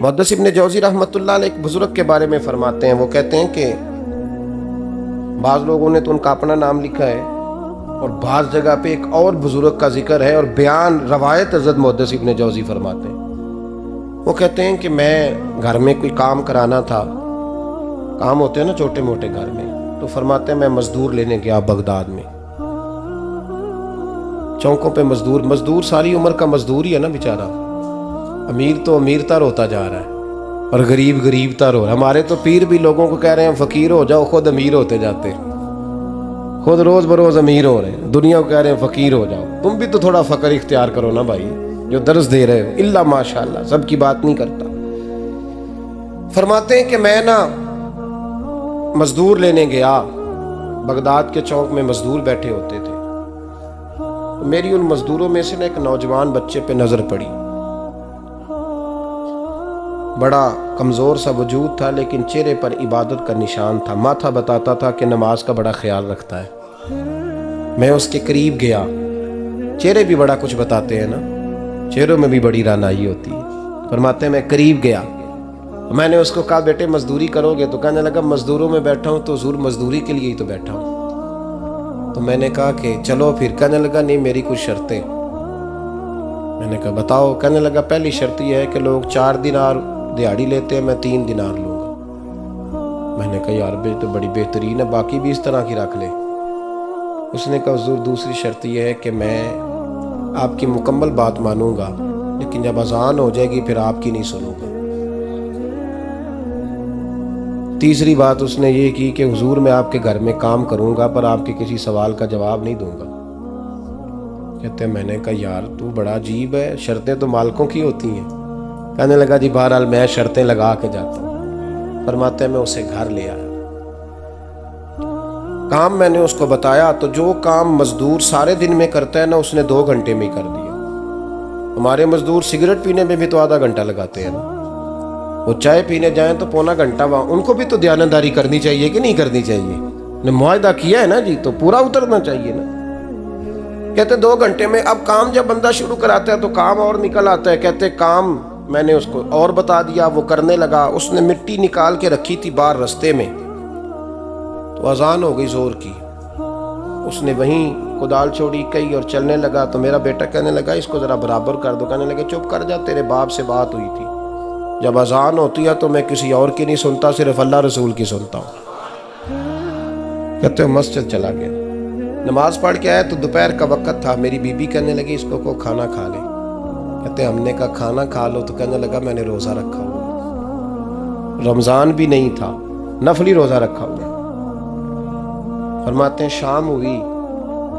محدث ابن جوزی رحمۃ اللہ علیہ ایک بزرگ کے بارے میں فرماتے ہیں، وہ کہتے ہیں کہ بعض لوگوں نے تو ان کا اپنا نام لکھا ہے اور بعض جگہ پہ ایک اور بزرگ کا ذکر ہے، اور بیان روایت حضرت محدث ابن جوزی فرماتے ہیں، وہ کہتے ہیں کہ میں گھر میں کوئی کام کرانا تھا، کام ہوتے ہیں نا چھوٹے موٹے گھر میں، تو فرماتے ہیں میں مزدور لینے گیا بغداد میں، چوکوں پہ مزدور ساری عمر کا مزدور ہی ہے نا بیچارہ، امیر تو امیر تر ہوتا جا رہا ہے اور غریب تر ہو رہا ہے۔ ہمارے تو پیر بھی لوگوں کو کہہ رہے ہیں فقیر ہو جاؤ، خود امیر ہوتے جاتے ہیں، خود روز بروز امیر ہو رہے ہیں، دنیا کو کہہ رہے ہیں فقیر ہو جاؤ۔ تم بھی تو تھوڑا فقر اختیار کرو نا بھائی، جو درس دے رہے ہو، اللہ ماشاءاللہ سب کی بات نہیں کرتا۔ فرماتے ہیں کہ میں نا مزدور لینے گیا، بغداد کے چوک میں مزدور بیٹھے ہوتے تھے، میری ان مزدوروں میں سے ایک نوجوان بچے پہ نظر پڑی، بڑا کمزور سا وجود تھا لیکن چہرے پر عبادت کا نشان تھا، ماتھا بتاتا تھا کہ نماز کا بڑا خیال رکھتا ہے۔ میں اس کے قریب گیا، چہرے بھی بڑا کچھ بتاتے ہیں نا، چہروں میں بھی بڑی رانائی ہوتی ہے۔ فرماتے ہیں میں قریب گیا، میں نے اس کو کہا بیٹے مزدوری کرو گے؟ تو کہنے لگا مزدوروں میں بیٹھا ہوں تو حضور مزدوری کے لیے ہی تو بیٹھا ہوں۔ تو میں نے کہا کہ چلو پھر، کہنے لگا نہیں میری کچھ شرطیں۔ میں نے کہا بتاؤ؟ کہنے لگا پہلی شرط یہ ہے کہ لوگ 4 دینار دیہاڑی لیتے ہیں، میں 3 دینار لوں گا۔ میں نے کہا یار بھائی تو بڑی بہترین ہے، باقی بھی اس طرح کی رکھ لے۔ اس نے کہا حضور دوسری شرط یہ ہے کہ میں آپ کی مکمل بات مانوں گا لیکن جب اذان ہو جائے گی پھر آپ کی نہیں سنوں گا۔ تیسری بات اس نے یہ کی کہ حضور میں آپ کے گھر میں کام کروں گا پر آپ کے کسی سوال کا جواب نہیں دوں گا۔ کہتے ہیں میں نے کہا یار تو بڑا عجیب ہے، شرطیں تو مالکوں کی ہوتی ہیں۔ کہنے لگا جی بہرحال میں شرطیں لگا کے جاتا ہوں۔ فرماتے ہیں میں اسے گھر لے آیا، کام میں نے اس کو بتایا تو جو کام مزدور سارے دن میں کرتا ہے نا اس نے 2 گھنٹے میں کر دیا۔ ہمارے مزدور سگریٹ پینے میں بھی تو آدھا گھنٹہ لگاتے ہیں نا، وہ چائے پینے جائیں تو پونا گھنٹہ وہاں، ان کو بھی تو دیانتداری کرنی چاہیے کہ نہیں کرنی چاہیے؟ نے معاہدہ کیا ہے نا جی تو پورا اترنا چاہیے نا۔ کہتے 2 گھنٹے میں، اب کام جب بندہ شروع کراتا ہے تو کام اور نکل آتا ہے۔ کہتے کام میں نے اس کو اور بتا دیا، وہ کرنے لگا، اس نے مٹی نکال کے رکھی تھی باہر رستے میں، تو اذان ہو گئی زور کی، اس نے وہیں کدال چھوڑی کئی اور چلنے لگا۔ تو میرا بیٹا کہنے لگا اس کو ذرا برابر کر دو، کہنے لگا چپ کر جا، تیرے باپ سے بات ہوئی تھی، جب اذان ہوتی ہے تو میں کسی اور کی نہیں سنتا، صرف اللہ رسول کی سنتا ہوں۔ کہتے ہیں مسجد چلا گیا، نماز پڑھ کے آیا تو دوپہر کا وقت تھا، میری بیوی کہنے لگی اس کو کھانا کھا لے۔ کہتے ہم نے کہا کھانا کھا لو، تو کہنے لگا میں نے روزہ رکھا ہوا، رمضان بھی نہیں تھا، نفلی روزہ رکھا ہوا۔ فرماتے ہیں شام ہوئی،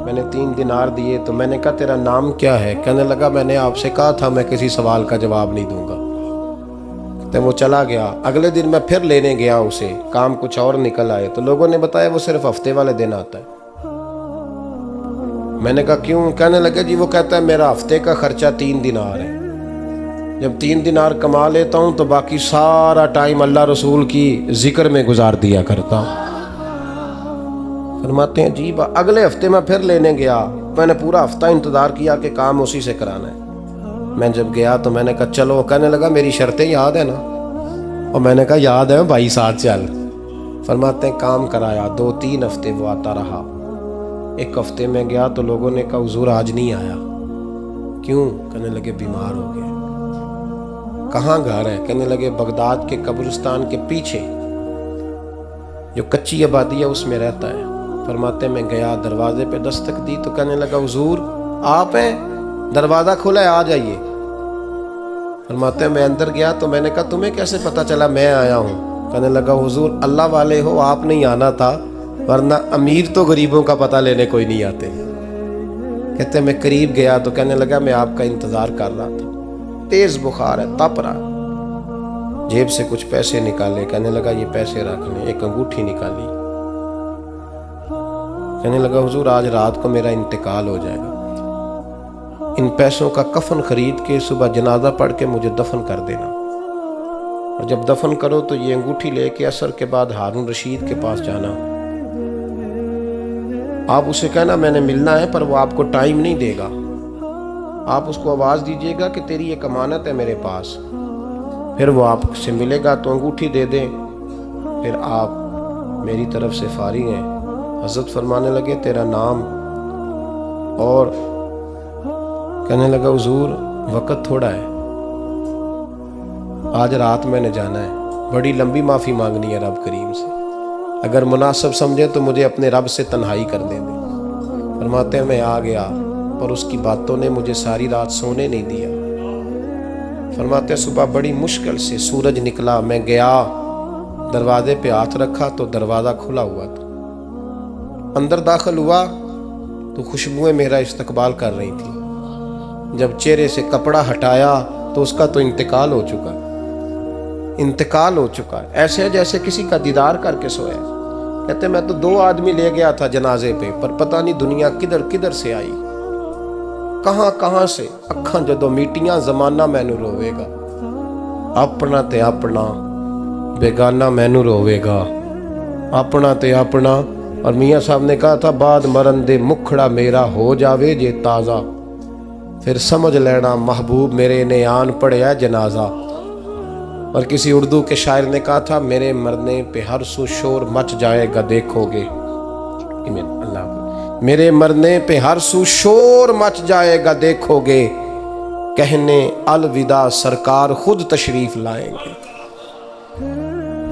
میں نے 3 دینار دیے، تو میں نے کہا تیرا نام کیا ہے؟ کہنے لگا میں نے آپ سے کہا تھا میں کسی سوال کا جواب نہیں دوں گا۔ تو وہ چلا گیا۔ اگلے دن میں پھر لینے گیا اسے، کام کچھ اور نکل آئے، تو لوگوں نے بتایا وہ صرف ہفتے والے دن آتا ہے۔ میں نے کہا کیوں؟ کہنے لگے جی وہ کہتا ہے میرا ہفتے کا خرچہ 3 دینار ہے، جب 3 دینار کما لیتا ہوں تو باقی سارا ٹائم اللہ رسول کی ذکر میں گزار دیا کرتا ہوں۔ فرماتے ہیں جی اگلے ہفتے میں پھر لینے گیا، میں نے پورا ہفتہ انتظار کیا کہ کام اسی سے کرانا ہے۔ میں جب گیا تو میں نے کہا چلو، کہنے لگا میری شرطیں یاد ہے نا؟ اور میں نے کہا یاد ہے بھائی ساتھ چل۔ فرماتے ہیں کام کرایا، 2-3 ہفتے وہ آتا رہا۔ ایک ہفتے میں گیا تو لوگوں نے کہا حضور آج نہیں آیا، کیوں؟ کہنے لگے بیمار ہو گئے۔ کہاں گھر ہے؟ کہنے لگے بغداد کے قبرستان کے پیچھے جو کچی آبادی ہے اس میں رہتا ہے۔ فرماتے میں گیا، دروازے پہ دستک دی تو کہنے لگا حضور آپ ہیں؟ دروازہ کھلا ہے، آ جائیے۔ فرماتے ہیں میں اندر گیا تو میں نے کہا تمہیں کیسے پتا چلا میں آیا ہوں؟ کہنے لگا حضور اللہ والے ہو، آپ نہیں آنا تھا، ورنہ امیر تو غریبوں کا پتہ لینے کوئی نہیں آتے۔ کہتے میں قریب گیا تو کہنے لگا میں آپ کا انتظار کر رہا تھا، تیز بخار ہے، تپ رہا۔ جیب سے کچھ پیسے نکالے، کہنے لگا یہ پیسے رکھ لیں۔ ایک انگوٹھی نکالی، کہنے لگا حضور آج رات کو میرا انتقال ہو جائے گا، ان پیسوں کا کفن خرید کے صبح جنازہ پڑھ کے مجھے دفن کر دینا، اور جب دفن کرو تو یہ انگوٹھی لے کے عصر کے بعد ہارون رشید کے پاس جانا، آپ اسے کہنا میں نے ملنا ہے پر وہ آپ کو ٹائم نہیں دے گا، آپ اس کو آواز دیجیے گا کہ تیری ایک امانت ہے میرے پاس، پھر وہ آپ سے ملے گا تو انگوٹھی دے دیں، پھر آپ میری طرف سے فارغ ہیں۔ حضرت فرمانے لگے تیرا نام؟ اور کہنے لگا حضور وقت تھوڑا ہے، آج رات میں نے جانا ہے، بڑی لمبی معافی مانگنی ہے رب کریم سے، اگر مناسب سمجھے تو مجھے اپنے رب سے تنہائی کرنے دیں۔ فرماتے ہیں میں آ گیا اور اس کی باتوں نے مجھے ساری رات سونے نہیں دیا۔ فرماتے ہیں صبح بڑی مشکل سے سورج نکلا، میں گیا دروازے پہ ہاتھ رکھا تو دروازہ کھلا ہوا تھا، اندر داخل ہوا تو خوشبوئیں میرا استقبال کر رہی تھی، جب چہرے سے کپڑا ہٹایا تو اس کا تو انتقال ہو چکا ہے، ایسے جیسے کسی کا دیدار کر کے سویا۔ کہتے میں تو 2 آدمی لے گیا تھا جنازے پہ، پر پتہ نہیں دنیا کدھر سے آئی، کہاں سے اکھاں جدوں میٹیاں زمانہ مینوں روے گا، اپنا تے اپنا بیگانہ مینوں روے گا، اپنا تے اپنا۔ اور میاں صاحب نے کہا تھا بعد مرن دے مکھڑا میرا ہو جاوے جے تازہ، پھر سمجھ لینا محبوب میرے نے آن پڑیا جنازہ۔ اور کسی اردو کے شاعر نے کہا تھا میرے مرنے پہ ہر سو شور مچ جائے گا دیکھو گے، میرے مرنے پہ ہر سو شور مچ جائے گا دیکھو گے، کہنے الوداع سرکار خود تشریف لائیں گے۔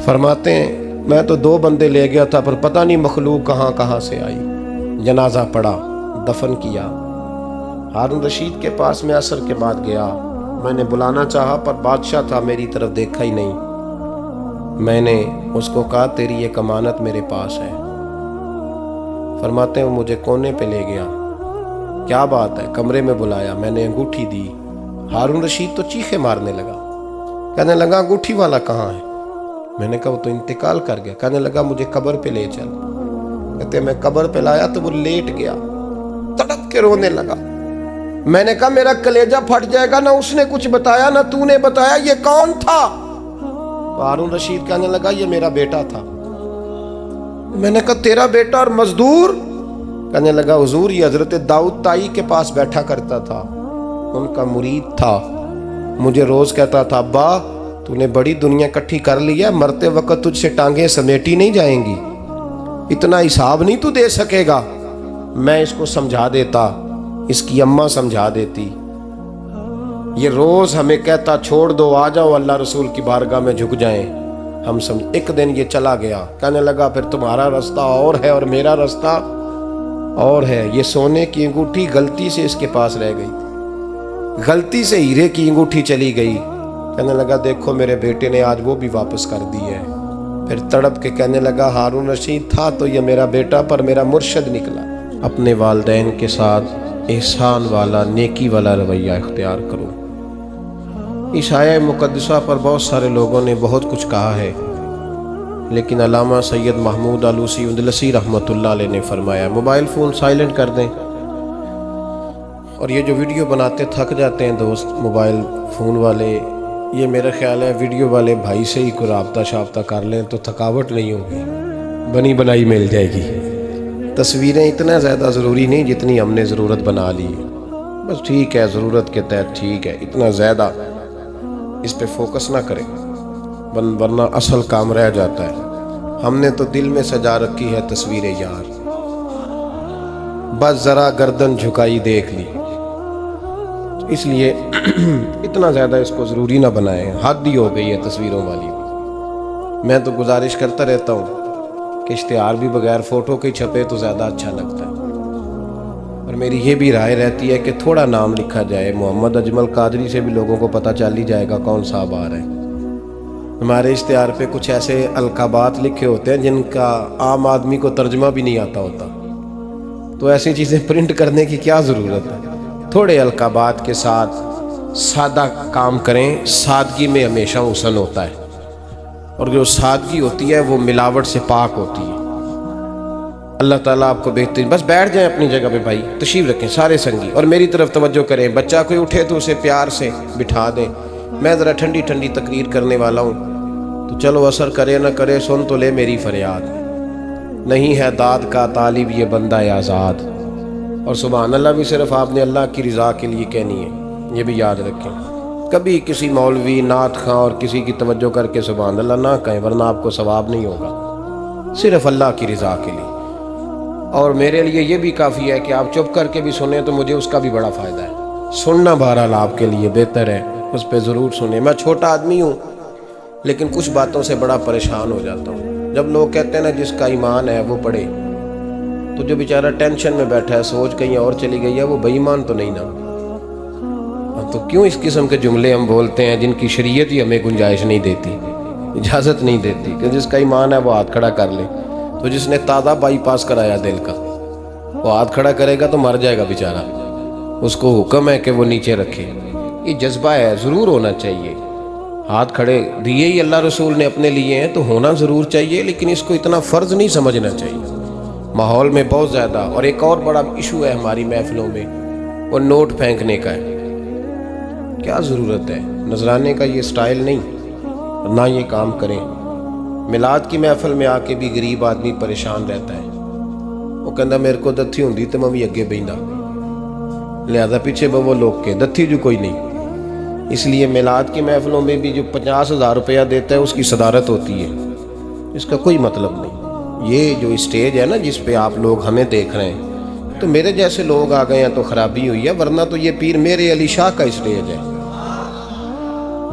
فرماتے ہیں میں تو 2 بندے لے گیا تھا پر پتہ نہیں مخلوق کہاں سے آئی۔ جنازہ پڑا، دفن کیا۔ ہارون رشید کے پاس میں عصر کے بعد گیا، میں نے بلانا چاہا پر بادشاہ تھا، میری طرف دیکھا ہی نہیں۔ میں نے اس کو کہا تیری ایک امانت میرے پاس ہے۔ فرماتے ہیں وہ مجھے کونے پہ لے گیا، کیا بات ہے، کمرے میں بلایا، میں نے انگوٹھی دی۔ ہارون رشید تو چیخے مارنے لگا، کہنے لگا انگوٹھی والا کہاں ہے؟ میں نے کہا وہ تو انتقال کر گیا۔ کہنے لگا مجھے قبر پہ لے چل۔ کہتے میں قبر پہ لایا تو وہ لیٹ گیا، تڑپ کے رونے لگا۔ میں نے کہا میرا کلیجہ پھٹ جائے گا، نہ اس نے کچھ بتایا نہ تو نے بتایا، یہ کون تھا؟ ہارون رشید کہنے لگا یہ میرا بیٹا تھا۔ میں نے کہا تیرا بیٹا اور مزدور؟ کہنے لگا حضور یہ حضرت داؤد تائی کے پاس بیٹھا کرتا تھا، ان کا مرید تھا، مجھے روز کہتا تھا ابا تو نے بڑی دنیا کٹھی کر لی ہے، مرتے وقت تجھ سے ٹانگیں سمیٹی نہیں جائیں گی، اتنا حساب نہیں تو دے سکے گا۔ میں اس کو سمجھا دیتا، اس کی اماں سمجھا دیتی، یہ روز ہمیں کہتا چھوڑ دو آ جاؤ اللہ رسول کی بارگاہ میں جھک جائیں، ہم سمجھ۔ ایک دن یہ چلا گیا، کہنے لگا پھر تمہارا رستہ اور ہے اور میرا رستہ اور ہے۔ یہ سونے کی انگوٹھی غلطی سے اس کے پاس رہ گئی، غلطی سے ہیرے کی انگوٹھی چلی گئی۔ کہنے لگا دیکھو میرے بیٹے نے آج وہ بھی واپس کر دی ہے۔ پھر تڑپ کے کہنے لگا ہارون رشید تھا تو یہ میرا بیٹا پر میرا مرشد نکلا۔ اپنے والدین کے ساتھ احسان والا نیکی والا رویہ اختیار کرو۔ اس آیہ مقدسہ پر بہت سارے لوگوں نے بہت کچھ کہا ہے، لیکن علامہ سید محمود آلوسی اندلسی رحمۃ اللہ علیہ نے فرمایا موبائل فون سائلنٹ کر دیں، اور یہ جو ویڈیو بناتے تھک جاتے ہیں دوست موبائل فون والے، یہ میرا خیال ہے ویڈیو والے بھائی سے ہی کوئی رابطہ کر لیں تو تھکاوٹ نہیں ہوگی، بنی بنائی مل جائے گی۔ تصویریں اتنا زیادہ ضروری نہیں جتنی ہم نے ضرورت بنا لی، بس ٹھیک ہے ضرورت کے تحت ٹھیک ہے، اتنا زیادہ اس پہ فوکس نہ کریں ورنہ اصل کام رہ جاتا ہے۔ ہم نے تو دل میں سجا رکھی ہے تصویر یار، بس ذرا گردن جھکائی دیکھ لی، اس لیے اتنا زیادہ اس کو ضروری نہ بنائیں، حد ہی ہو گئی ہے تصویروں والی۔ میں تو گزارش کرتا رہتا ہوں کہ اشتہار بھی بغیر فوٹو کے چھپے تو زیادہ اچھا لگتا ہے، اور میری یہ بھی رائے رہتی ہے کہ تھوڑا نام لکھا جائے، محمد اجمل قادری سے بھی لوگوں کو پتہ چل ہی جائے گا کون صاحب آ رہے ہیں۔ ہمارے اشتہار پہ کچھ ایسے القابات لکھے ہوتے ہیں جن کا عام آدمی کو ترجمہ بھی نہیں آتا ہوتا، تو ایسی چیزیں پرنٹ کرنے کی کیا ضرورت ہے؟ تھوڑے القابات کے ساتھ سادہ کام کریں، سادگی میں ہمیشہ حسن ہوتا ہے، اور جو سادگی ہوتی ہے وہ ملاوٹ سے پاک ہوتی ہے۔ اللہ تعالیٰ آپ کو بہترین، بس بیٹھ جائیں اپنی جگہ پہ بھائی، تشریف رکھیں سارے سنگی، اور میری طرف توجہ کریں۔ بچہ کوئی اٹھے تو اسے پیار سے بٹھا دیں، میں ذرا ٹھنڈی ٹھنڈی تقریر کرنے والا ہوں، تو چلو اثر کرے نہ کرے سن تو لے میری فریاد، نہیں ہے داد کا طالب یہ بندہ آزاد، اور سبحان اللہ بھی صرف آپ نے اللہ کی رضا کے لیے کہنی ہے، یہ بھی یاد رکھیں۔ کبھی کسی مولوی نعت خواں اور کسی کی توجہ کر کے سبحان اللہ نہ کہیں، ورنہ آپ کو ثواب نہیں ہوگا، صرف اللہ کی رضا کے لیے۔ اور میرے لیے یہ بھی کافی ہے کہ آپ چپ کر کے بھی سنیں تو مجھے اس کا بھی بڑا فائدہ ہے۔ سننا بہرحال آپ کے لیے بہتر ہے، اس پہ ضرور سنیں۔ میں چھوٹا آدمی ہوں لیکن کچھ باتوں سے بڑا پریشان ہو جاتا ہوں۔ جب لوگ کہتے ہیں نا جس کا ایمان ہے وہ پڑھے، تو جو بیچارہ ٹینشن میں بیٹھا ہے، سوچ کہیں اور چلی گئی ہے، وہ بے ایمان تو نہیں نا؟ تو کیوں اس قسم کے جملے ہم بولتے ہیں جن کی شریعت ہی ہمیں گنجائش نہیں دیتی، اجازت نہیں دیتی کہ جس کا ایمان ہے وہ ہاتھ کھڑا کر لے۔ تو جس نے تازہ بائی پاس کرایا دل کا، وہ ہاتھ کھڑا کرے گا تو مر جائے گا بیچارہ، اس کو حکم ہے کہ وہ نیچے رکھے۔ یہ جذبہ ہے، ضرور ہونا چاہیے۔ ہاتھ کھڑے دیے ہی اللہ رسول نے اپنے لیے ہیں تو ہونا ضرور چاہیے، لیکن اس کو اتنا فرض نہیں سمجھنا چاہیے۔ ماحول میں بہت زیادہ، اور ایک اور بڑا ایشو ہے ہماری محفلوں میں، وہ نوٹ پھینکنے کا ہے۔ کیا ضرورت ہے؟ نذرانے کا یہ سٹائل نہیں، نہ یہ کام کریں۔ میلاد کی محفل میں آ کے بھی غریب آدمی پریشان رہتا ہے، وہ کہندا میرے کو دتھی ہوندی تو میں بھی اگے بہندا، لہذا پیچھے وہ لوگ کے دتھی جو کوئی نہیں۔ اس لیے میلاد کی محفلوں میں بھی جو 50,000 روپیہ دیتا ہے اس کی صدارت ہوتی ہے، اس کا کوئی مطلب نہیں۔ یہ جو اسٹیج ہے نا جس پہ آپ لوگ ہمیں دیکھ رہے ہیں، تو میرے جیسے لوگ آ گئے ہیں تو خرابی ہوئی ہے، ورنہ تو یہ پیر میرے علی شاہ کا اسٹیج ہے،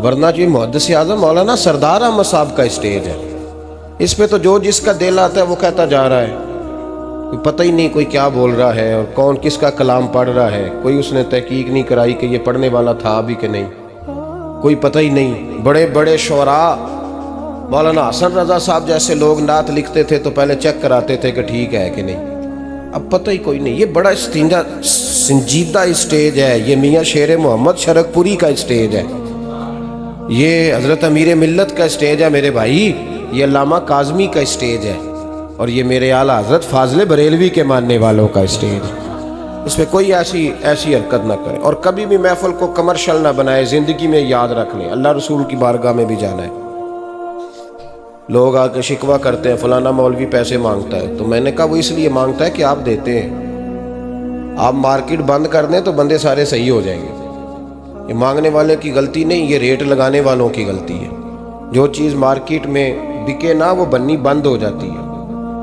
ورنہ جو محدث اعظم مولانا سردار احمد صاحب کا اسٹیج ہے۔ اس پہ تو جو جس کا دل آتا ہے وہ کہتا جا رہا ہے، کوئی پتہ ہی نہیں کوئی کیا بول رہا ہے اور کون کس کا کلام پڑھ رہا ہے، کوئی اس نے تحقیق نہیں کرائی کہ یہ پڑھنے والا تھا بھی کہ نہیں، کوئی پتہ ہی نہیں۔ بڑے بڑے شعراء، مولانا حسن رضا صاحب جیسے لوگ نعت لکھتے تھے تو پہلے چیک کراتے تھے کہ ٹھیک ہے کہ نہیں، اب پتہ ہی کوئی نہیں۔ یہ بڑا سنجیدہ اسٹیج ہے، یہ میاں شیر محمد شرک پوری کا اسٹیج ہے، یہ حضرت امیر ملت کا اسٹیج ہے میرے بھائی، یہ علامہ کاظمی کا اسٹیج ہے، اور یہ میرے اعلیٰ حضرت فاضل بریلوی کے ماننے والوں کا اسٹیج ہے۔ اس پہ کوئی ایسی حرکت نہ کرے، اور کبھی بھی محفل کو کمرشل نہ بنائے۔ زندگی میں یاد رکھ لیں، اللہ رسول کی بارگاہ میں بھی جانا ہے۔ لوگ آ کے شکوہ کرتے ہیں فلانا مولوی پیسے مانگتا ہے، تو میں نے کہا وہ اس لیے مانگتا ہے کہ آپ دیتے ہیں۔ آپ مارکیٹ بند کر دیں تو بندے سارے صحیح ہو جائیں گے۔ یہ مانگنے والے کی غلطی نہیں، یہ ریٹ لگانے والوں کی غلطی ہے۔ جو چیز مارکیٹ میں بکے نہ وہ بننی بند ہو جاتی ہے۔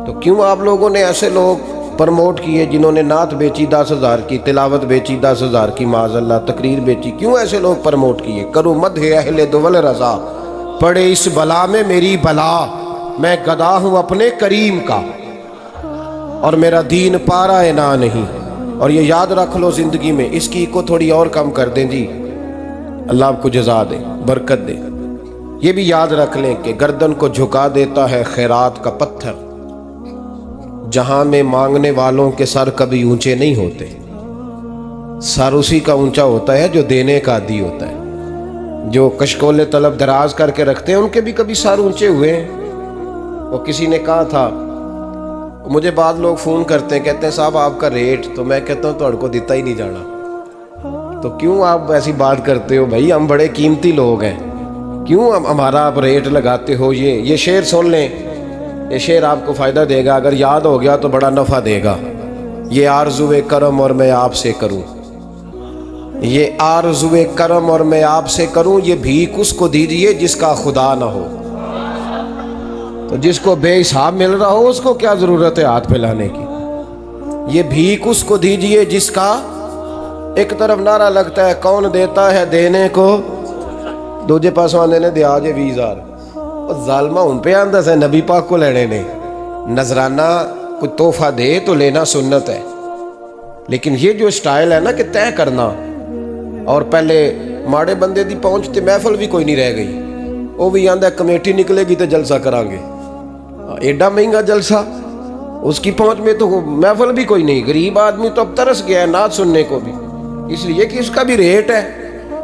تو کیوں آپ لوگوں نے ایسے لوگ پرموٹ کیے جنہوں نے نعت بیچی 10,000 کی، تلاوت بیچی 10,000 کی، معاذ اللہ تقریر بیچی، کیوں ایسے لوگ پرموٹ کیے؟ کرو مدح اہل دول رضا، پڑے اس بلا میں میری بلا، میں گدا ہوں اپنے کریم کا، اور میرا دین پارا نا نہیں۔ اور یہ یاد رکھ لو زندگی میں، اس کی کو تھوڑی اور کم کر دیں جی، اللہ آپ کو جزا دے، برکت دے۔ یہ بھی یاد رکھ لیں کہ گردن کو جھکا دیتا ہے خیرات کا پتھر، جہاں میں مانگنے والوں کے سر کبھی اونچے نہیں ہوتے، سر اسی کا اونچا ہوتا ہے جو دینے کا عادی ہوتا ہے۔ جو کشکول طلب دراز کر کے رکھتے ہیں ان کے بھی کبھی سر اونچے ہوئے ہیں۔ وہ کسی نے کہا تھا، مجھے بعض لوگ فون کرتے ہیں کہتے ہیں صاحب آپ کا ریٹ، تو میں کہتا ہوں تو کو دیتا ہی نہیں جانا۔ تو کیوں آپ ایسی بات کرتے ہو بھائی؟ ہم بڑے قیمتی لوگ ہیں، کیوں ہمارا آپ ریٹ لگاتے ہو؟ یہ شعر سن لیں، یہ شعر آپ کو فائدہ دے گا، اگر یاد ہو گیا تو بڑا نفع دے گا۔ یہ آرزو کرم اور میں آپ سے کروں، یہ آرزو کرم اور میں آپ سے کروں، یہ بھیک اس کو دیجئے جس کا خدا نہ ہو۔ تو جس کو بے حساب مل رہا ہو اس کو کیا ضرورت ہے ہاتھ پھیلانے کی؟ یہ بھیک اس کو دیجئے جس کا، ایک طرف نعرہ لگتا ہے کون دیتا ہے دینے کو، دوجے پاس آنے نے دیا جے 20,000، اور ظالمہ ان پہ آندہ سے نبی پاک کو لینے نے۔ نذرانہ کوئی تحفہ دے تو لینا سنت ہے، لیکن یہ جو سٹائل ہے نا کہ طے کرنا، اور پہلے ماڑے بندے دی پہنچتے محفل بھی کوئی نہیں رہ گئی، وہ بھی آندہ کمیٹی نکلے گی تو جلسہ کران گے، ایڈا مہنگا جلسہ، اس کی پہنچ میں تو محفل بھی کوئی نہیں۔ غریب آدمی تو اب ترس گیا ہے نعت سننے کو بھی، اس لیے کہ اس کا بھی ریٹ ہے۔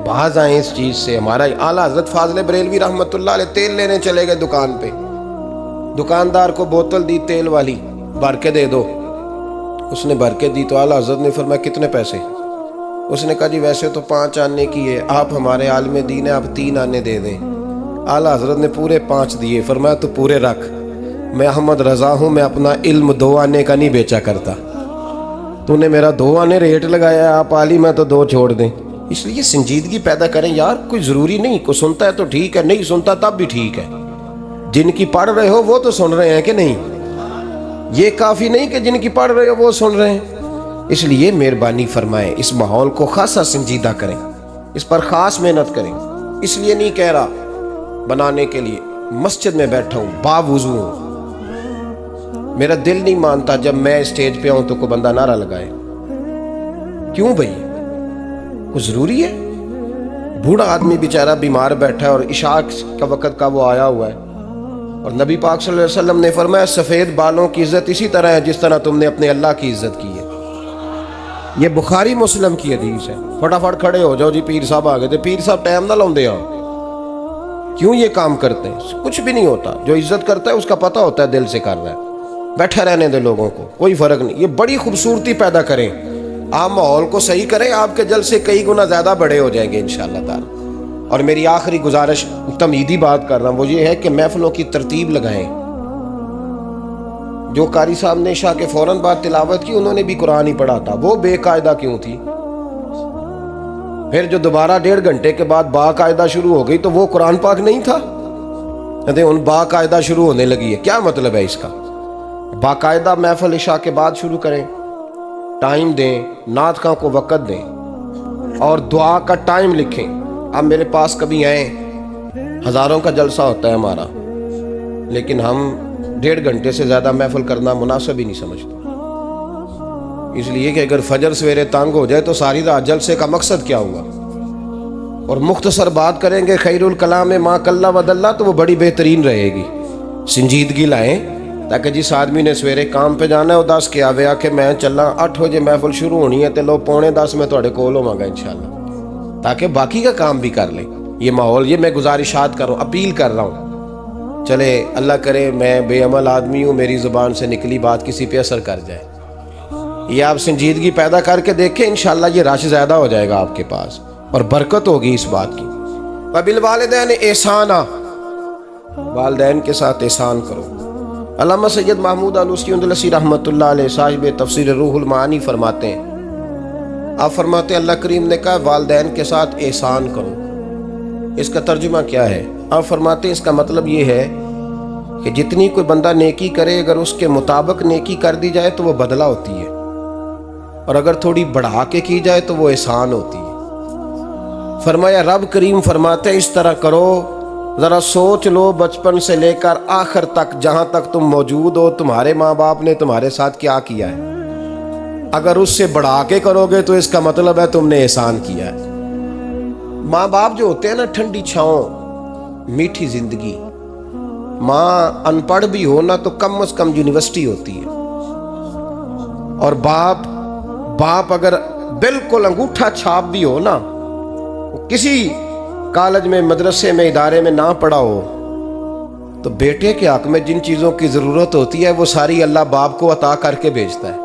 باز آئیں اس چیز سے۔ ہمارا اعلیٰ حضرت فاضل بریلوی رحمۃ اللہ علیہ تیل لینے چلے گئے دکان پہ، دکاندار کو بوتل دی تیل والی، بھر کے دے دو۔ اس نے بھر کے دی تو اعلیٰ حضرت نے فرمایا کتنے پیسے؟ اس نے کہا جی ویسے تو 5 آنے کی ہے، آپ ہمارے عالم دین ہیں، آپ 3 آنے دے دیں۔ اعلیٰ حضرت نے پورے 5 دیے، فرمایا تو پورے رکھ، میں احمد رضا ہوں، میں اپنا علم 2 آنے کا نہیں بیچا کرتا، تو نے میرا 2 آنے ریٹ لگایا ہے، آپ عالم ہیں تو 2 چھوڑ دیں۔ اس لیے سنجیدگی پیدا کریں یار، کوئی ضروری نہیں، کوئی سنتا ہے تو ٹھیک ہے، نہیں سنتا تب بھی ٹھیک ہے۔ جن کی پڑھ رہے ہو وہ تو سن رہے ہیں کہ نہیں؟ یہ کافی نہیں کہ جن کی پڑھ رہے ہو وہ سن رہے ہیں۔ اس لیے مہربانی فرمائیں، اس ماحول کو خاصا سنجیدہ کریں، اس پر خاص محنت کریں۔ اس لیے نہیں کہہ رہا بنانے کے لیے، مسجد میں بیٹھا ہوں، باوضو ہوں، میرا دل نہیں مانتا جب میں اسٹیج پہ ہوں تو کوئی بندہ نعرہ لگائے۔ کیوں بھائی؟ کوئی ضروری ہے؟ بوڑھا آدمی بیچارہ بیمار بیٹھا ہے اور عشاء کا وقت کا وہ آیا ہوا ہے، اور نبی پاک صلی اللہ علیہ وسلم نے فرمایا سفید بالوں کی عزت اسی طرح ہے جس طرح تم نے اپنے اللہ کی عزت کی ہے۔ یہ بخاری مسلم کی حدیث ہے۔ فٹافٹ کھڑے ہو جاؤ جی، پیر صاحب آ گئے تھے، پیر صاحب ٹائم نہ لاؤں دے آپ۔ کیوں یہ کام کرتے ہیں؟ کچھ بھی نہیں ہوتا، جو عزت کرتا ہے اس کا پتہ ہوتا ہے دل سے کر رہا ہے۔ بیٹھا رہنے دے لوگوں کو، کوئی فرق نہیں۔ یہ بڑی خوبصورتی پیدا کریں، آپ ماحول کو صحیح کریں، آپ کے جلسے کئی گنا زیادہ بڑے ہو جائیں گے انشاءاللہ تعالی۔ اور میری آخری گزارش، تمہیدی بات کر رہا ہوں، وہ یہ ہے کہ محفلوں کی ترتیب لگائیں۔ جو قاری صاحب نے عشاء کے فوراً بعد تلاوت کی، انہوں نے بھی قرآن ہی پڑھا تھا، وہ بے قاعدہ کیوں تھی؟ پھر جو دوبارہ 1.5 گھنٹے کے بعد باقاعدہ شروع ہو گئی تو وہ قرآن پاک نہیں تھا؟ کہتے ہیں ان باقاعدہ شروع ہونے لگی ہے، کیا مطلب ہے اس کا؟ باقاعدہ محفل عشاء کے بعد شروع کریں، ٹائم دیں، نعت خواں کو وقت دیں، اور دعا کا ٹائم لکھیں۔ اب میرے پاس کبھی آئیں، ہزاروں کا جلسہ ہوتا ہے ہمارا، لیکن ہم 1.5 گھنٹے سے زیادہ محفل کرنا مناسب ہی نہیں سمجھتے، اس لیے کہ اگر فجر سویرے تنگ ہو جائے تو ساری رات جلسے کا مقصد کیا ہوا؟ اور مختصر بات کریں گے خیر الکلام ما قل و دل، تو وہ بڑی بہترین رہے گی۔ سنجیدگی لائیں تاکہ جس آدمی نے سویرے کام پہ جانا ہے وہ 10 کے آوے آ کہ میں چلا 8 بجے محفل شروع ہونی ہے تے لو 9:45 میں تھوڑے کول ہوواں گا انشاءاللہ، تاکہ باقی کا کام بھی کر لیں۔ یہ ماحول، یہ میں گزارشات کر رہا ہوں، اپیل کر رہا ہوں۔ چلے اللہ کرے میں بے عمل آدمی ہوں، میری زبان سے نکلی بات کسی پہ اثر کر جائے۔ یہ آپ سنجیدگی پیدا کر کے دیکھیں، انشاءاللہ یہ رش زیادہ ہو جائے گا آپ کے پاس، اور برکت ہوگی اس بات کی۔ وبالوالدین احسانا، والدین کے ساتھ احسان کرو۔ علامہ سید محمود آلوسی اندلسی رحمۃ اللہ علیہ، صاحب تفسیر روح المعانی، فرماتے ہیں، آپ فرماتے ہیں اللہ کریم نے کہا والدین کے ساتھ احسان کرو۔ اس کا ترجمہ کیا ہے؟ آپ فرماتے ہیں اس کا مطلب یہ ہے کہ جتنی کوئی بندہ نیکی کرے، اگر اس کے مطابق نیکی کر دی جائے تو وہ بدلہ ہوتی ہے، اور اگر تھوڑی بڑھا کے کی جائے تو وہ احسان ہوتی ہے۔ فرمایا رب کریم فرماتے ہیں اس طرح کرو، ذرا سوچ لو بچپن سے لے کر آخر تک، جہاں تک تم موجود ہو تمہارے ماں باپ نے تمہارے ساتھ کیا کیا ہے۔ اگر اس سے بڑھا کے کرو گے تو اس کا مطلب ہے تم نے احسان کیا ہے۔ ماں باپ جو ہوتے ہیں نا، ٹھنڈی چھاؤں، میٹھی زندگی۔ ماں ان پڑھ بھی ہو نا تو کم از کم یونیورسٹی ہوتی ہے، اور باپ اگر بالکل انگوٹھا چھاپ بھی ہو نا، کسی کالج میں، مدرسے میں، ادارے میں نہ پڑھا ہو، تو بیٹے کے حق میں جن چیزوں کی ضرورت ہوتی ہے وہ ساری اللہ باپ کو عطا کر کے بھیجتا ہے۔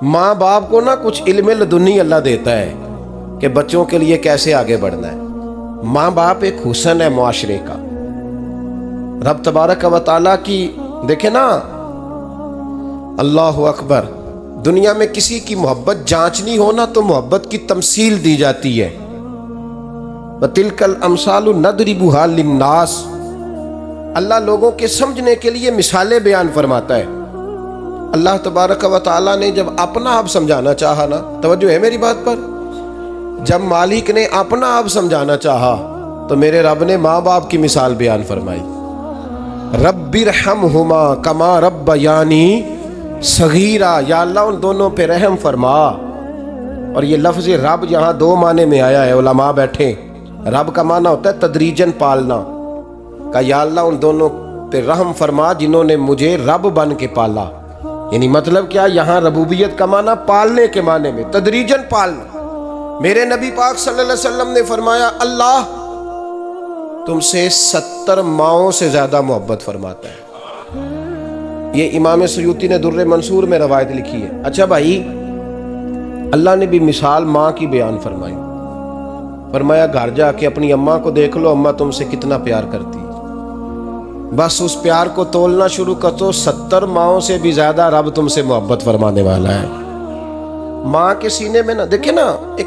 ماں باپ کو نا کچھ علم لدنی اللہ دیتا ہے کہ بچوں کے لیے کیسے آگے بڑھنا ہے۔ ماں باپ ایک حسن ہے معاشرے کا۔ رب تبارک و تعالیٰ کی دیکھیں نا، اللہ اکبر، دنیا میں کسی کی محبت جانچنی ہو نا تو محبت کی تمثیل دی جاتی ہے۔ وَتِلْكَ الْأَمْثَالُ نَضْرِبُهَا لِلنَّاسِ، اللہ لوگوں کے سمجھنے کے لیے مثالیں بیان فرماتا ہے۔ اللہ تبارک و تعالیٰ نے جب اپنا آپ سمجھانا چاہا نا، توجہ ہے میری بات پر، جب مالک نے اپنا آپ سمجھانا چاہا تو میرے رب نے ماں باپ کی مثال بیان فرمائی، رب ارحمہما کما ربیانی صغیرا، یا اللہ ان دونوں پہ رحم فرما۔ اور یہ لفظ رب یہاں 2 معنی میں آیا ہے، علماء بیٹھے، رب کا معنی ہوتا ہے تدریجن پالنا، کہ یا اللہ ان دونوں پہ رحم فرما جنہوں نے مجھے رب بن کے پالا۔ یعنی مطلب کیا؟ یہاں ربوبیت کا معنی پالنے کے معنی میں، تدریجن پالنا۔ میرے نبی پاک صلی اللہ علیہ وسلم نے فرمایا اللہ تم سے 70 ماؤں سے زیادہ محبت فرماتا ہے۔ یہ امام سیوطی نے در منصور میں روایت لکھی ہے۔ اچھا بھائی، اللہ نے بھی مثال ماں کی بیان فرمائی، فرمایا گھر جا کے اپنی اماں کو دیکھ لو، اماں تم سے کتنا پیار کرتی ہے، بس اس پیار کو تولنا شروع کر تو 70 ماؤں سے بھی زیادہ رب تم سے محبت فرمانے والا ہے۔ ماں کے سینے میں نا، دیکھیں نا، ایک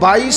22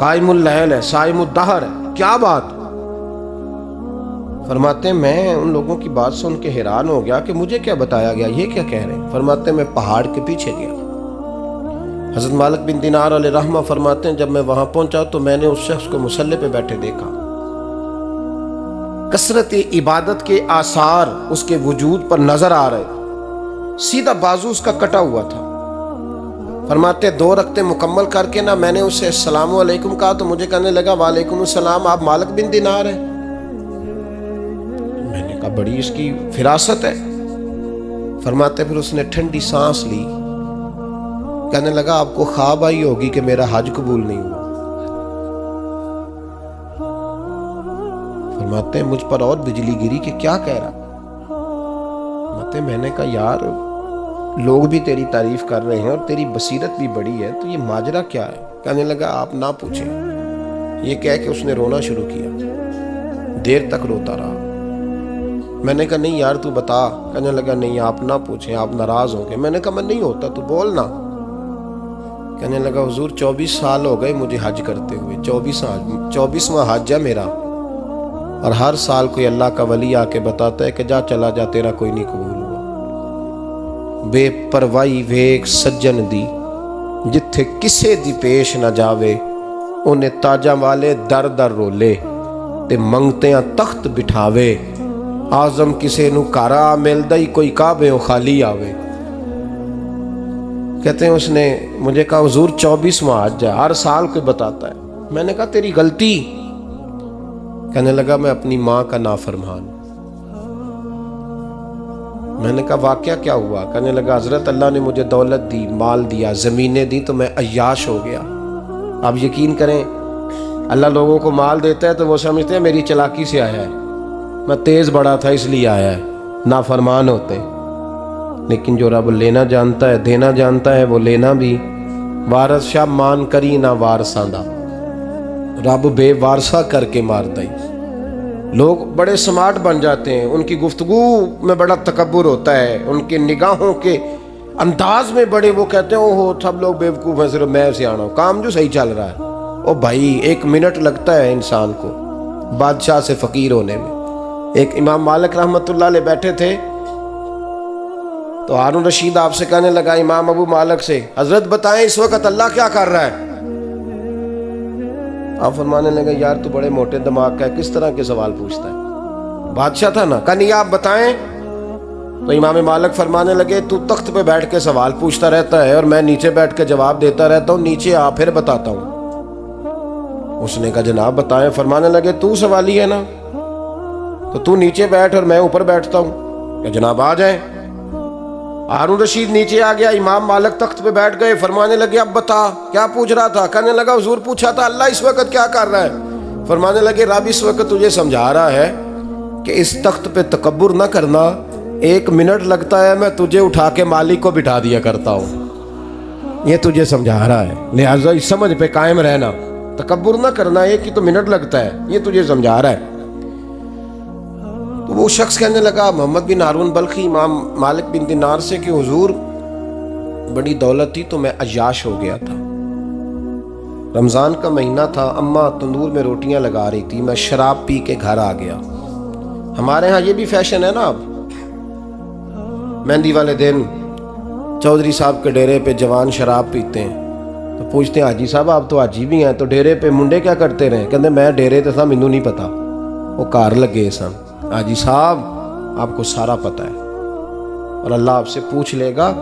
قائم اللیل ہے، صائم الدہر ہے، کیا بات؟ فرماتے ہیں میں ان لوگوں کی بات سن کے حیران ہو گیا کہ مجھے کیا بتایا گیا، یہ کیا کہہ رہے ہیں؟ فرماتے ہیں میں پہاڑ کے پیچھے گیا۔ حضرت مالک بن دینار علیہ رحمہ فرماتے ہیں جب میں وہاں پہنچا تو میں نے اس شخص کو مصلی پہ بیٹھے دیکھا، کثرت عبادت کے آثار اس کے وجود پر نظر آ رہے، سیدھا بازو اس کا کٹا ہوا تھا۔ فرماتے 2 رکعتیں مکمل کر کے نا میں نے اسے السلام علیکم کہا تو مجھے کہنے لگا وعلیکم السلام، آپ مالک بن دینار ہیں؟ میں نے کہا بڑی اس کی فراست ہے۔ فرماتے پھر اس نے ٹھنڈی سانس لی، کہنے لگا آپ کو خواب آئی ہوگی کہ میرا حج قبول نہیں ہوا۔ فرماتے ہیں مجھ پر اور بجلی گری کہ کیا کہہ رہا؟ فرماتے میں نے کہا یار لوگ بھی تیری تعریف کر رہے ہیں اور تیری بصیرت بھی بڑی ہے، تو یہ ماجرا کیا ہے؟ کہنے لگا آپ نہ پوچھیں۔ یہ کہہ کے اس نے رونا شروع کیا، دیر تک روتا رہا۔ میں نے کہا نہیں یار تو بتا۔ کہنے لگا نہیں آپ نہ پوچھیں، آپ ناراض ہوں گے۔ میں نے کہا میں نہیں ہوتا، تو بولنا۔ کہنے لگا حضور 24 سال ہو گئے مجھے حج کرتے ہوئے، 24واں حج ہے میرا، اور ہر سال کوئی اللہ کا ولی آ کے بتاتا ہے کہ جا چلا جا تیرا کوئی نہیں قبول ہوا۔ بے پروائی ویک سجن دی جتھے کسے دی پیش نہ جاوے، انہیں تاجاں والے در در رولے تے منگتیاں تخت بٹھاوے، آزم کسے نو کارا ملدا ہی کوئی کعبے خالی آوے۔ کہتے ہیں اس نے مجھے کہا حضور 24واں حج ہے، ہر سال کوئی بتاتا ہے۔ میں نے کہا تیری غلطی۔ کہنے لگا میں اپنی ماں کا نافرمان۔ میں نے کہا واقعہ کیا ہوا؟ کہنے لگا حضرت اللہ نے مجھے دولت دی، مال دیا، زمینیں دی تو میں عیاش ہو گیا۔ آپ یقین کریں اللہ لوگوں کو مال دیتا ہے تو وہ سمجھتے ہیں میری چلاکی سے آیا ہے، میں تیز بڑا تھا اس لیے آیا ہے، نافرمان ہوتے ہیں۔ لیکن جو رب لینا جانتا ہے دینا جانتا ہے وہ لینا بھی۔ وارث شاہ مان کری نہ وارثاں دا، رب بے وارثہ کر کے مار دائی۔ لوگ بڑے سمارٹ بن جاتے ہیں، ان کی گفتگو میں بڑا تکبر ہوتا ہے، ان کے نگاہوں کے انداز میں بڑے وہ کہتے ہیں اوہ سب لوگ بیوقوف ہیں صرف میں سیاںا ہوں، کام جو صحیح چل رہا ہے۔ او بھائی 1 منٹ لگتا ہے انسان کو بادشاہ سے فقیر ہونے میں۔ ایک امام مالک رحمۃ اللہ علیہ بیٹھے تھے تو ہارون رشید آپ سے کہنے لگا امام ابو مالک سے حضرت بتائیں اس وقت اللہ کیا کر رہا ہے؟ آپ فرمانے لگے یار تو بڑے موٹے دماغ کا ہے، کس طرح کے سوال پوچھتا ہے؟ بادشاہ تھا نا، کہا نہیں آپ بتائیں۔ تو امام مالک فرمانے لگے تو تخت پہ بیٹھ کے سوال پوچھتا رہتا ہے اور میں نیچے بیٹھ کے جواب دیتا رہتا ہوں، نیچے آ پھر بتاتا ہوں۔ اس نے کہا جناب بتائیں۔ فرمانے لگے تو سوالی ہے نا، تو تو نیچے بیٹھ اور میں اوپر بیٹھتا ہوں، کہ جناب آ جائیں۔ ہارون رشید نیچے آ گیا، امام مالک تخت پہ بیٹھ گئے۔ فرمانے لگے اب بتا کیا پوچھ رہا تھا؟ کہنے لگا حضور پوچھا تھا اللہ اس وقت کیا کر رہا ہے؟ فرمانے لگے رب اس وقت تجھے سمجھا رہا ہے کہ اس تخت پہ تکبر نہ کرنا، 1 منٹ لگتا ہے میں تجھے اٹھا کے مالک کو بٹھا دیا کرتا ہوں، یہ تجھے سمجھا رہا ہے، لہٰذا اس سمجھ پہ قائم رہنا، تکبر نہ کرنا، 1 ہی تو منٹ لگتا ہے، یہ تجھے سمجھا رہا ہے۔ تو وہ شخص کہنے لگا محمد بن ہارون بلخی امام مالک بن دینار سے کہ حضور بڑی دولت تھی تو میں عیاش ہو گیا تھا، رمضان کا مہینہ تھا، اماں تندور میں روٹیاں لگا رہی تھی، میں شراب پی کے گھر آ گیا۔ ہمارے ہاں یہ بھی فیشن ہے نا، اب مہندی والے دن چودھری صاحب کے ڈیرے پہ جوان شراب پیتے ہیں تو پوچھتے ہیں حاجی صاحب آپ تو حاجی بھی ہیں تو ڈیرے پہ منڈے کیا کرتے رہے؟ کہتے میں ڈیرے تے تھا مینوں نہیں پتا، وہ کار لگے سن۔ حاجی صاحب آپ کو سارا پتہ ہے اور اللہ آپ سے پوچھ لے گا۔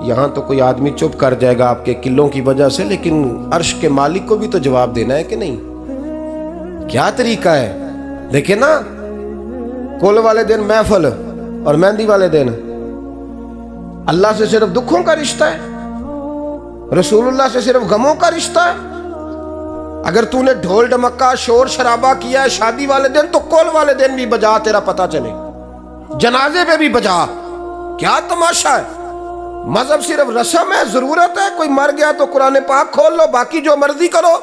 یہاں تو کوئی آدمی چپ کر جائے گا آپ کے قلوں کی وجہ سے، لیکن عرش کے مالک کو بھی تو جواب دینا ہے کہ نہیں؟ کیا طریقہ ہے؟ دیکھیں نا، کل والے دن محفل اور مہندی والے دن اللہ سے صرف دکھوں کا رشتہ ہے، رسول اللہ سے صرف غموں کا رشتہ ہے۔ اگر تو نے ڈھول ڈمکا شور شرابہ کیا ہے شادی والے دن تو کل والے دن بھی بجا، تیرا پتہ چلے، جنازے پہ بھی بجا۔ کیا تماشا ہے؟ مذہب صرف رسم ہے، ضرورت ہے؟ کوئی مر گیا تو قرآن پاک کھول لو، باقی جو مرضی کرو،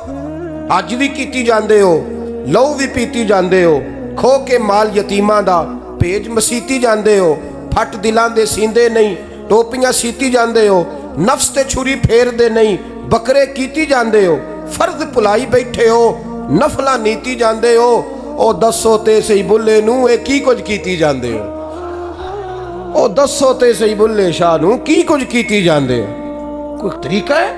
حج بھی کیتی جاندے ہو، لو بھی پیتی جاندے ہو، کھو کے مال یتیماں دا پیج مسیتی جاندے ہو، پھٹ دلاں دے سیندے نہیں، ٹوپیاں سیتی جاندے ہو، نفس تے چھری پھیر دے نہیں، بکرے کیتی جاندے ہو، فرض پلائی بیٹھے ہو نفلا نیتی جاندے ہو او دسو تے سی بلے نو اے کی کچھ کیتی جاندے ہو او دسو تے سی بلے شاہ نو کی کچھ کیتی جاندے ہو کوئی طریقہ ہے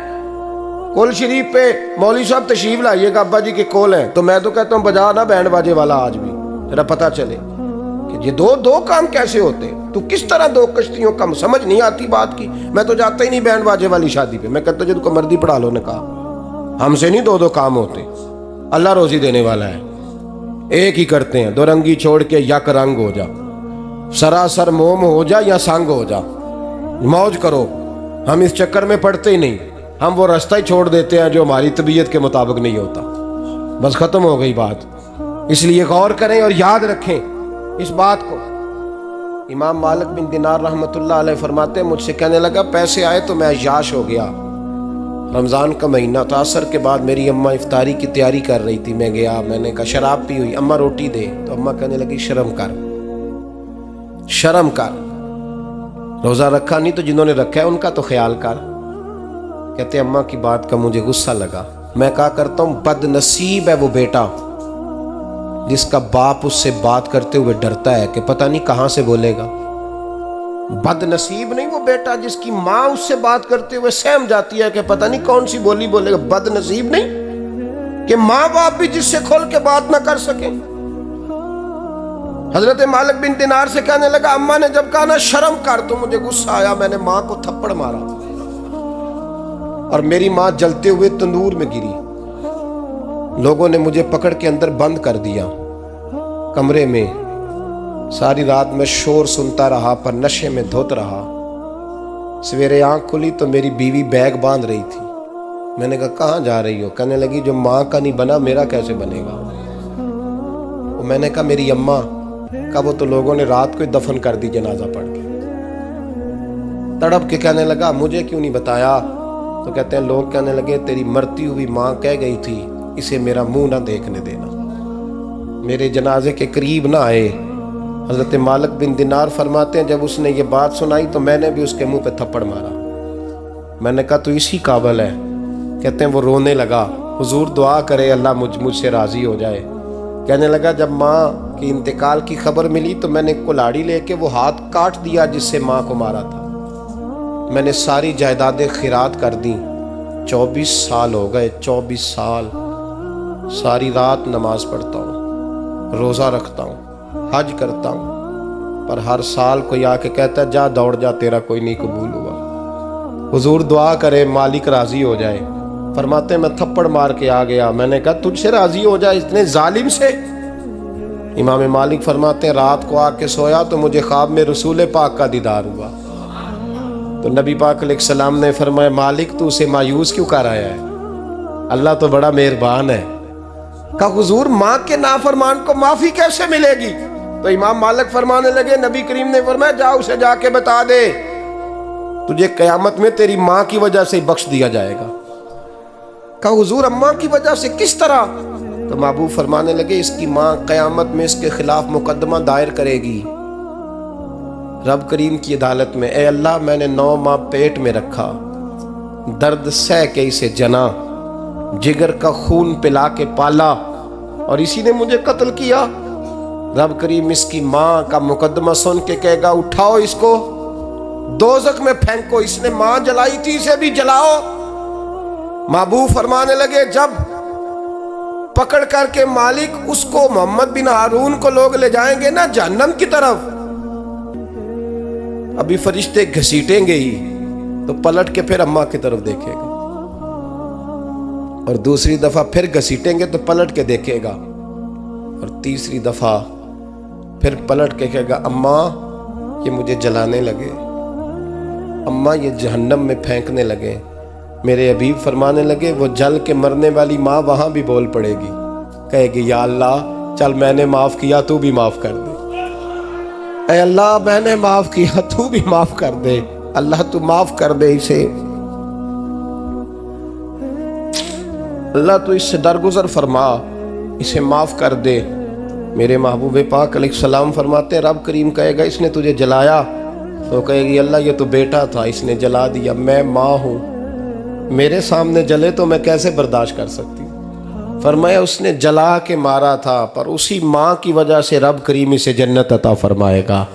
کول شریف پہ مولوی صاحب تشریف لائیے گا ابا جی کے کول ہیں تو میں تو کہتا ہوں بجا نہ بینڈ باجے والا آج بھی ذرا پتہ چلے کہ یہ دو کام کیسے ہوتے تو کس طرح دو کشتیوں کا سمجھ نہیں آتی بات کی میں تو جاتا ہی نہیں بینڈ باجے والی شادی پہ میں کہتا ہوں جب کو مردی پڑھا لو نکاح ہم سے نہیں دو کام ہوتے اللہ روزی دینے والا ہے ایک ہی کرتے ہیں دو رنگی چھوڑ کے یک رنگ ہو جا سراسر موم ہو جا یا سنگ ہو جا موج کرو ہم اس چکر میں پڑتے ہی نہیں ہم وہ راستہ ہی چھوڑ دیتے ہیں جو ہماری طبیعت کے مطابق نہیں ہوتا بس ختم ہو گئی بات اس لیے غور کریں اور یاد رکھیں اس بات کو امام مالک بن دینار رحمۃ اللہ علیہ فرماتے ہیں مجھ سے کہنے لگا پیسے آئے تو میں عیاش ہو گیا رمضان کا مہینہ تھا عصر کے بعد میری اماں افطاری کی تیاری کر رہی تھی میں گیا میں نے کہا شراب پی ہوئی اماں روٹی دے تو اماں کہنے لگی شرم کر روزہ رکھا نہیں تو جنہوں نے رکھا ہے ان کا تو خیال کر کہتے اماں کی بات کا مجھے غصہ لگا میں کہا کرتا ہوں بد نصیب ہے وہ بیٹا جس کا باپ اس سے بات کرتے ہوئے ڈرتا ہے کہ پتہ نہیں کہاں سے بولے گا بد نصیب نہیں وہ بیٹا جس کی ماں اس سے بات کرتے ہوئے سہم جاتی ہے کہ پتہ نہیں کون سی بولی بولے گا بد نصیب نہیں کہ ماں باپ بھی جس سے کھول کے بات نہ کر سکیں حضرت مالک بن دینار سے کہنے لگا اماں نے جب کہا نا شرم کر تو مجھے غصہ آیا میں نے ماں کو تھپڑ مارا اور میری ماں جلتے ہوئے تندور میں گری لوگوں نے مجھے پکڑ کے اندر بند کر دیا کمرے میں ساری رات میں شور سنتا رہا پر نشے میں دھوت رہا سویرے آنکھ کھلی تو میری بیوی بیگ باندھ رہی تھی میں نے کہا کہاں جا رہی ہو کہنے لگی جو ماں کا نہیں بنا میرا کیسے بنے گا میں نے کہا میری اماں کا وہ تو لوگوں نے رات کو ہی دفن کر دی جنازہ پڑھ کے تڑپ کے کہنے لگا مجھے کیوں نہیں بتایا تو کہتے ہیں لوگ کہنے لگے تیری مرتی ہوئی ماں کہہ گئی تھی اسے میرا منہ نہ دیکھنے دینا میرے جنازے کے قریب نہ آئے حضرت مالک بن دینار فرماتے ہیں جب اس نے یہ بات سنائی تو میں نے بھی اس کے منہ پہ تھپڑ مارا میں نے کہا تو اسی قابل ہے کہتے ہیں وہ رونے لگا حضور دعا کرے اللہ مجھ سے راضی ہو جائے کہنے لگا جب ماں کی انتقال کی خبر ملی تو میں نے کلاڑی لے کے وہ ہاتھ کاٹ دیا جس سے ماں کو مارا تھا میں نے ساری جائیدادیں خیرات کر دیں 24 سال ہو گئے 24 سال ساری رات نماز پڑھتا ہوں روزہ رکھتا ہوں حج کرتا ہوں پر ہر سال کوئی آ کے کہتا ہے جا دوڑ جا تیرا کوئی نہیں قبول ہوا حضور دعا کرے مالک راضی ہو جائے فرماتے ہیں میں تھپڑ مار کے آ گیا میں نے کہا تجھ سے راضی ہو جائے اتنے ظالم سے امام مالک فرماتے ہیں رات کو آ کے سویا تو مجھے خواب میں رسول پاک کا دیدار ہوا تو نبی پاک علیہ السلام نے فرمایا مالک تو اسے مایوس کیوں کر آیا ہے اللہ تو بڑا مہربان ہے کہا حضور ماں کے نافرمان کو معافی کیسے ملے گی تو امام مالک فرمانے لگے نبی کریم نے فرمایا جا اسے جا کے بتا دے تجھے قیامت میں تیری ماں کی وجہ سے بخش دیا جائے گا کہا حضور اماں کی وجہ سے کس طرح تو محبوب فرمانے لگے اس کی ماں قیامت میں اس کے خلاف مقدمہ دائر کرے گی رب کریم کی عدالت میں اے اللہ میں نے 9 ماہ پیٹ میں رکھا درد سہ کے اسے جنا جگر کا خون پلا کے پالا اور اسی نے مجھے قتل کیا رب کریم اس کی ماں کا مقدمہ سن کے کہے گا اٹھاؤ اس کو دوزخ میں پھینکو اس نے ماں جلائی تھی اسے بھی جلاؤ محبوب فرمانے لگے جب پکڑ کر کے مالک اس کو محمد بن ہارون کو لوگ لے جائیں گے نا جہنم کی طرف ابھی فرشتے گھسیٹیں گے ہی تو پلٹ کے پھر اماں کی طرف دیکھے گا اور دوسری دفعہ پھر گھسیٹیں گے تو پلٹ کے دیکھے گا اور تیسری دفعہ پھر پلٹ کے کہے گا اماں یہ مجھے جلانے لگے اماں یہ جہنم میں پھینکنے لگے میرے حبیب فرمانے لگے وہ جل کے مرنے والی ماں وہاں بھی بول پڑے گی کہے گی یا اللہ چل میں نے معاف کیا تو بھی معاف کر دے اے اللہ میں نے معاف کیا تو بھی معاف کر دے اللہ تو معاف کر دے اسے اللہ تو اس سے درگزر فرما اسے معاف کر دے میرے محبوب پاک علیہ السلام فرماتے رب کریم کہے گا اس نے تجھے جلایا تو کہے گی اللہ یہ تو بیٹا تھا اس نے جلا دیا میں ماں ہوں میرے سامنے جلے تو میں کیسے برداشت کر سکتی ہوں؟ فرمایا اس نے جلا کے مارا تھا، پر اسی ماں کی وجہ سے رب کریم اسے جنت عطا فرمائے گا۔